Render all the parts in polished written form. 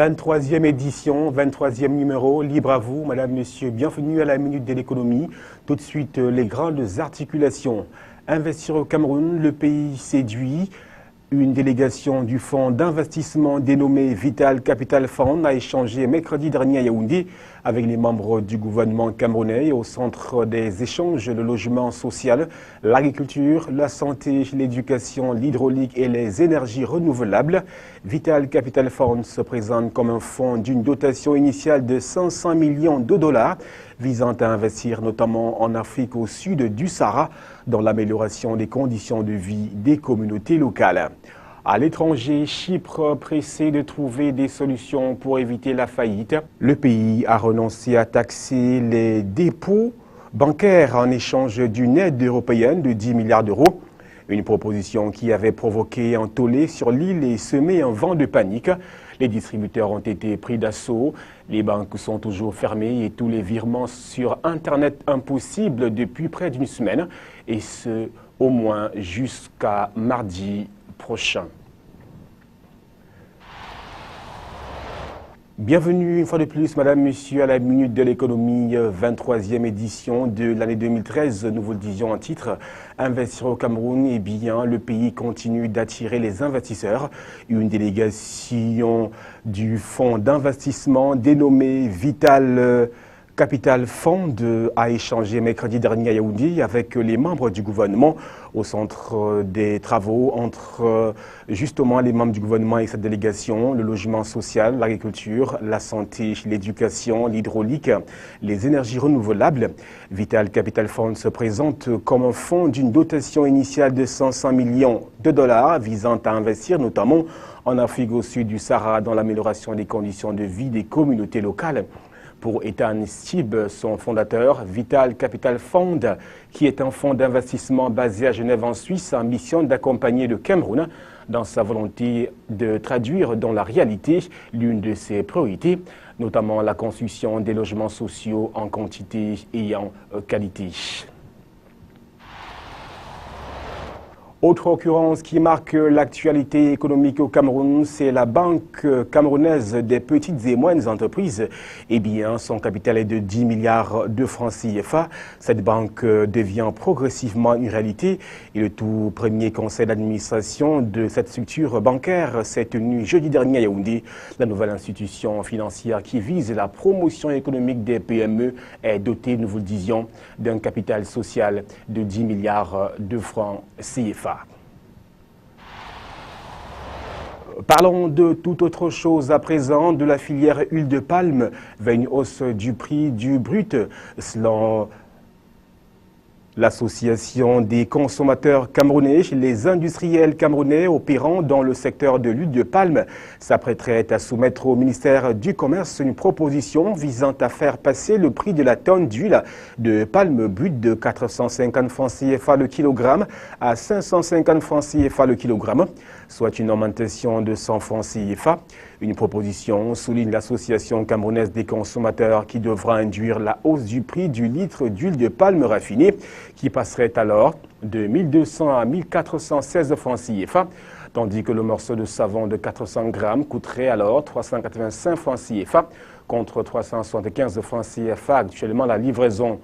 23e édition, 23e numéro, libre à vous, madame, monsieur, bienvenue à la Minute de l'économie. Tout de suite, les grandes articulations. Investir au Cameroun, le pays séduit. Une délégation du fonds d'investissement dénommé Vital Capital Fund a échangé mercredi dernier à Yaoundé avec les membres du gouvernement camerounais au centre des échanges, le logement social, l'agriculture, la santé, l'éducation, l'hydraulique et les énergies renouvelables. Vital Capital Fund se présente comme un fonds d'une dotation initiale de 500 millions de dollars visant à investir notamment en Afrique au sud du Sahara dans l'amélioration des conditions de vie des communautés locales. À l'étranger, Chypre pressé de trouver des solutions pour éviter la faillite. Le pays a renoncé à taxer les dépôts bancaires en échange d'une aide européenne de 10 milliards d'euros. Une proposition qui avait provoqué un tollé sur l'île et semé un vent de panique. Les distributeurs ont été pris d'assaut, les banques sont toujours fermées et tous les virements sur Internet impossibles depuis près d'une semaine, et ce, au moins jusqu'à mardi prochain. Bienvenue une fois de plus, madame, monsieur, à la Minute de l'économie, 23e édition de l'année 2013. Nous vous le disions en titre, investir au Cameroun, eh bien, le pays continue d'attirer les investisseurs. Une délégation du fonds d'investissement dénommé Vital Capital Fund a échangé mercredi dernier à Yaoundé avec les membres du gouvernement au centre des travaux entre justement les membres du gouvernement et cette délégation, le logement social, l'agriculture, la santé, l'éducation, l'hydraulique, les énergies renouvelables. Vital Capital Fund se présente comme un fonds d'une dotation initiale de 500 millions de dollars visant à investir notamment en Afrique au sud du Sahara dans l'amélioration des conditions de vie des communautés locales. Pour Ethan Stib, son fondateur, Vital Capital Fund, qui est un fonds d'investissement basé à Genève en Suisse, a mission d'accompagner le Cameroun dans sa volonté de traduire dans la réalité l'une de ses priorités, notamment la construction des logements sociaux en quantité et en qualité. Autre occurrence qui marque l'actualité économique au Cameroun, c'est la Banque camerounaise des petites et moyennes entreprises. Eh bien, son capital est de 10 milliards de francs CFA. Cette banque devient progressivement une réalité et le tout premier conseil d'administration de cette structure bancaire s'est tenu jeudi dernier à Yaoundé. La nouvelle institution financière qui vise la promotion économique des PME est dotée, nous vous le disions, d'un capital social de 10 milliards de francs CFA. Parlons de toute autre chose à présent, de la filière huile de palme vers une hausse du prix du brut. Selon l'association des consommateurs camerounais, les industriels camerounais opérant dans le secteur de l'huile de palme s'apprêteraient à soumettre au ministère du Commerce une proposition visant à faire passer le prix de la tonne d'huile de palme brute de 450 francs CFA le kilogramme à 550 francs CFA le kilogramme, soit une augmentation de 100 francs CFA. Une proposition, souligne l'association camerounaise des consommateurs, qui devra induire la hausse du prix du litre d'huile de palme raffinée, qui passerait alors de 1200 à 1416 francs CFA, tandis que le morceau de savon de 400 grammes coûterait alors 385 francs CFA, contre 375 francs CFA actuellement la livraison.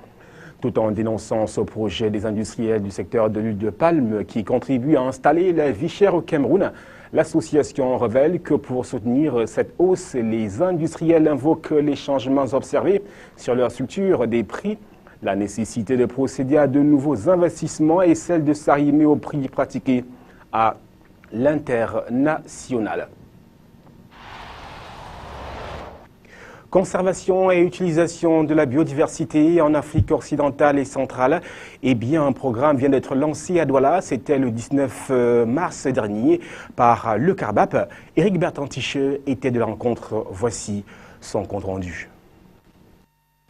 Tout en dénonçant ce projet des industriels du secteur de l'huile de palme qui contribue à installer la vie chère au Cameroun, l'association révèle que pour soutenir cette hausse, les industriels invoquent les changements observés sur leur structure des prix, la nécessité de procéder à de nouveaux investissements et celle de s'arrimer aux prix pratiqués à l'international. Conservation et utilisation de la biodiversité en Afrique occidentale et centrale. Eh bien, un programme vient d'être lancé à Douala. C'était le 19 mars dernier par le Carbap. Éric Bertantiche était de la rencontre. Voici son compte rendu.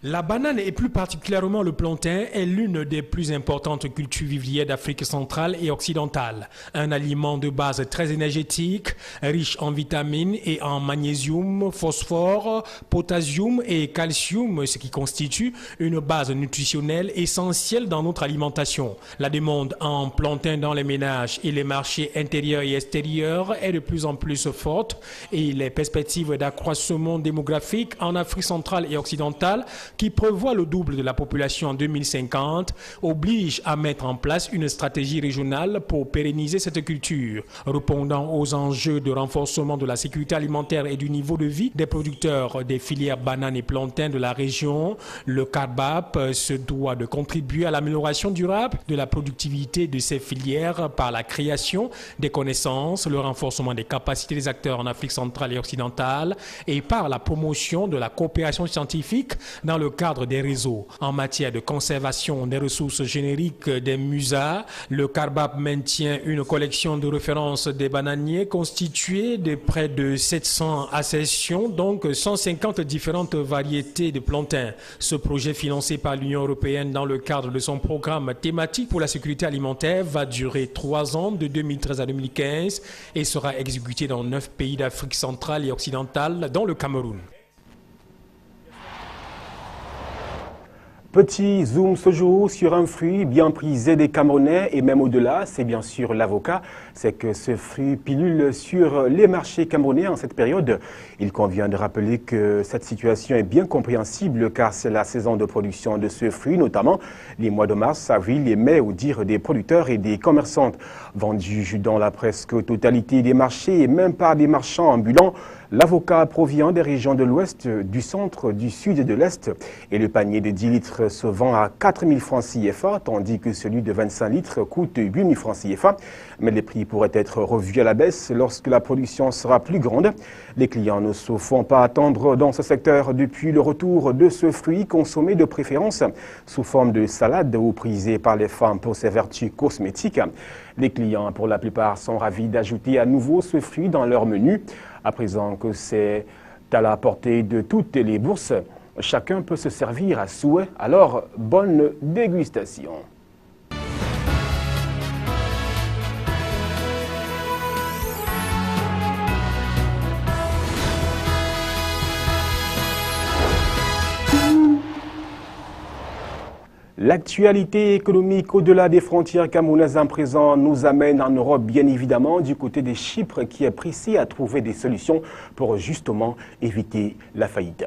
La banane et plus particulièrement le plantain est l'une des plus importantes cultures vivrières d'Afrique centrale et occidentale. Un aliment de base très énergétique, riche en vitamines et en magnésium, phosphore, potassium et calcium, ce qui constitue une base nutritionnelle essentielle dans notre alimentation. La demande en plantain dans les ménages et les marchés intérieurs et extérieurs est de plus en plus forte et les perspectives d'accroissement démographique en Afrique centrale et occidentale qui prévoit le double de la population en 2050, oblige à mettre en place une stratégie régionale pour pérenniser cette culture. Répondant aux enjeux de renforcement de la sécurité alimentaire et du niveau de vie des producteurs des filières bananes et plantains de la région, le CARBAP se doit de contribuer à l'amélioration durable de la productivité de ces filières par la création des connaissances, le renforcement des capacités des acteurs en Afrique centrale et occidentale et par la promotion de la coopération scientifique dans le cadre des réseaux. En matière de conservation des ressources génériques des musas, le CARBAP maintient une collection de références des bananiers constituée de près de 700 accessions, donc 150 différentes variétés de plantains. Ce projet financé par l'Union européenne dans le cadre de son programme thématique pour la sécurité alimentaire va durer 3 ans, de 2013 à 2015, et sera exécuté dans 9 pays d'Afrique centrale et occidentale, dont le Cameroun. Petit zoom ce jour sur un fruit bien prisé des Camerounais et même au-delà, c'est bien sûr l'avocat. C'est que ce fruit pilule sur les marchés camerounais en cette période. Il convient de rappeler que cette situation est bien compréhensible car c'est la saison de production de ce fruit, notamment les mois de mars, avril et mai, au dire des producteurs et des commerçantes. Vendu dans la presque totalité des marchés et même par des marchands ambulants, l'avocat provient des régions de l'ouest, du centre, du sud et de l'est. Et le panier de 10 litres se vend à 4 000 francs CFA, tandis que celui de 25 litres coûte 8 000 francs CFA. Mais les prix pourraient être revus à la baisse lorsque la production sera plus grande. Les clients ne se font pas attendre dans ce secteur depuis le retour de ce fruit consommé de préférence sous forme de salade ou prisé par les femmes pour ses vertus cosmétiques. Les clients, pour la plupart, sont ravis d'ajouter à nouveau ce fruit dans leur menu. À présent que c'est à la portée de toutes les bourses, chacun peut se servir à souhait. Alors, bonne dégustation. L'actualité économique au-delà des frontières camerounaises en présent nous amène en Europe, bien évidemment, du côté de Chypre, qui est pressé à trouver des solutions pour justement éviter la faillite.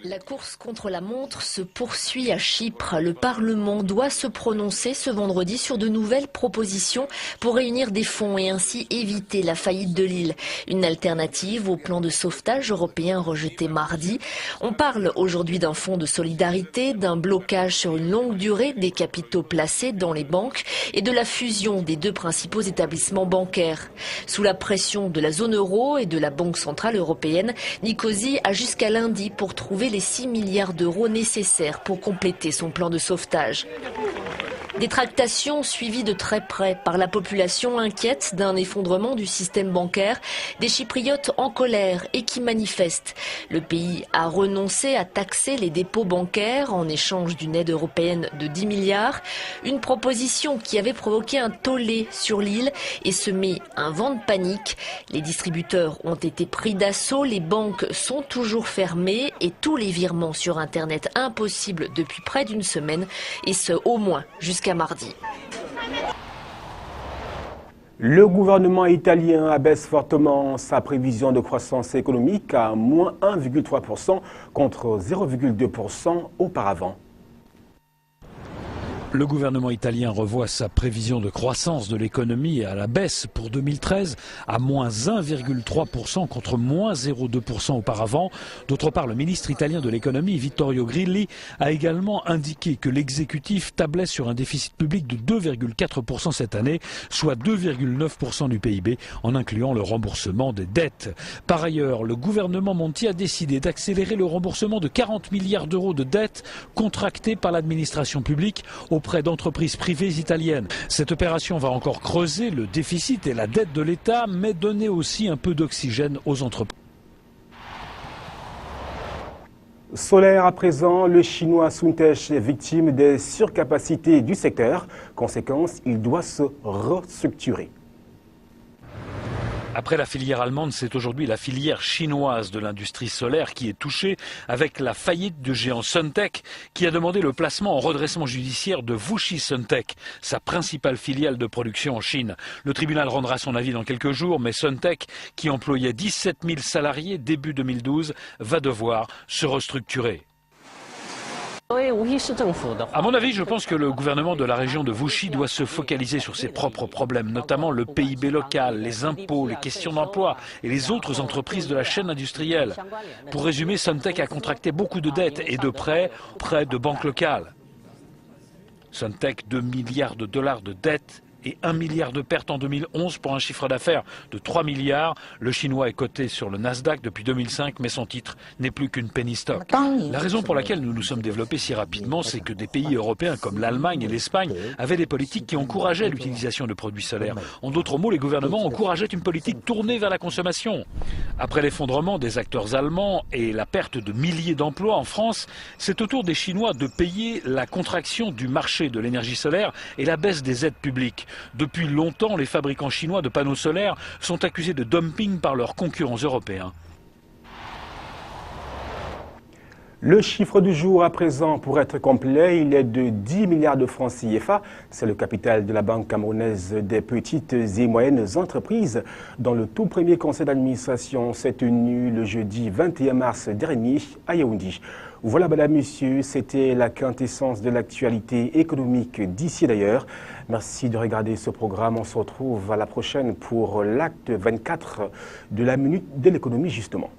La course contre la montre se poursuit à Chypre. Le Parlement doit se prononcer ce vendredi sur de nouvelles propositions pour réunir des fonds et ainsi éviter la faillite de l'île. Une alternative au plan de sauvetage européen rejeté mardi. On parle aujourd'hui d'un fonds de solidarité, d'un blocage sur une longue durée des capitaux placés dans les banques et de la fusion des deux principaux établissements bancaires. Sous la pression de la zone euro et de la Banque centrale européenne, Nicosie a jusqu'à lundi pour trouver les 6 milliards d'euros nécessaires pour compléter son plan de sauvetage. Des tractations suivies de très près par la population inquiète d'un effondrement du système bancaire, des Chypriotes en colère et qui manifestent. Le pays a renoncé à taxer les dépôts bancaires en échange d'une aide européenne de 10 milliards, une proposition qui avait provoqué un tollé sur l'île et semé un vent de panique. Les distributeurs ont été pris d'assaut, les banques sont toujours fermées et tous les virements sur Internet impossibles depuis près d'une semaine et ce au moins jusqu'à mardi. Le gouvernement italien abaisse fortement sa prévision de croissance économique à moins 1,3% contre 0,2% auparavant. Le gouvernement italien revoit sa prévision de croissance de l'économie à la baisse pour 2013 à moins 1,3% contre moins 0,2% auparavant. D'autre part, le ministre italien de l'économie, Vittorio Grilli, a également indiqué que l'exécutif tablait sur un déficit public de 2,4% cette année, soit 2,9% du PIB, en incluant le remboursement des dettes. Par ailleurs, le gouvernement Monti a décidé d'accélérer le remboursement de 40 milliards d'euros de dettes contractées par l'administration publique auprès d'entreprises privées italiennes. Cette opération va encore creuser le déficit et la dette de l'État, mais donner aussi un peu d'oxygène aux entreprises. Solaire à présent, le chinois Suntech est victime des surcapacités du secteur. Conséquence, il doit se restructurer. Après la filière allemande, c'est aujourd'hui la filière chinoise de l'industrie solaire qui est touchée avec la faillite du géant Suntech qui a demandé le placement en redressement judiciaire de Wuxi Suntech, sa principale filiale de production en Chine. Le tribunal rendra son avis dans quelques jours, mais Suntech, qui employait 17 000 salariés début 2012, va devoir se restructurer. À mon avis, je pense que le gouvernement de la région de Wuxi doit se focaliser sur ses propres problèmes, notamment le PIB local, les impôts, les questions d'emploi et les autres entreprises de la chaîne industrielle. Pour résumer, Suntech a contracté beaucoup de dettes et de prêts auprès de banques locales. Suntech, 2 milliards de dollars de dettes et 1 milliard de pertes en 2011 pour un chiffre d'affaires de 3 milliards. Le chinois est coté sur le Nasdaq depuis 2005, mais son titre n'est plus qu'une penny stock. La raison pour laquelle nous nous sommes développés si rapidement, c'est que des pays européens comme l'Allemagne et l'Espagne avaient des politiques qui encourageaient l'utilisation de produits solaires. En d'autres mots, les gouvernements encourageaient une politique tournée vers la consommation. Après l'effondrement des acteurs allemands et la perte de milliers d'emplois en France, c'est au tour des Chinois de payer la contraction du marché de l'énergie solaire et la baisse des aides publiques. Depuis longtemps, les fabricants chinois de panneaux solaires sont accusés de dumping par leurs concurrents européens. Le chiffre du jour à présent, pour être complet, il est de 10 milliards de francs CFA. C'est le capital de la Banque camerounaise des petites et moyennes entreprises. Dans le tout premier conseil d'administration s'est tenu le jeudi 21 mars dernier à Yaoundé. Voilà, madame, monsieur, c'était la quintessence de l'actualité économique d'ici et d'ailleurs. Merci de regarder ce programme. On se retrouve à la prochaine pour l'acte 24 de la Minute de l'économie, justement.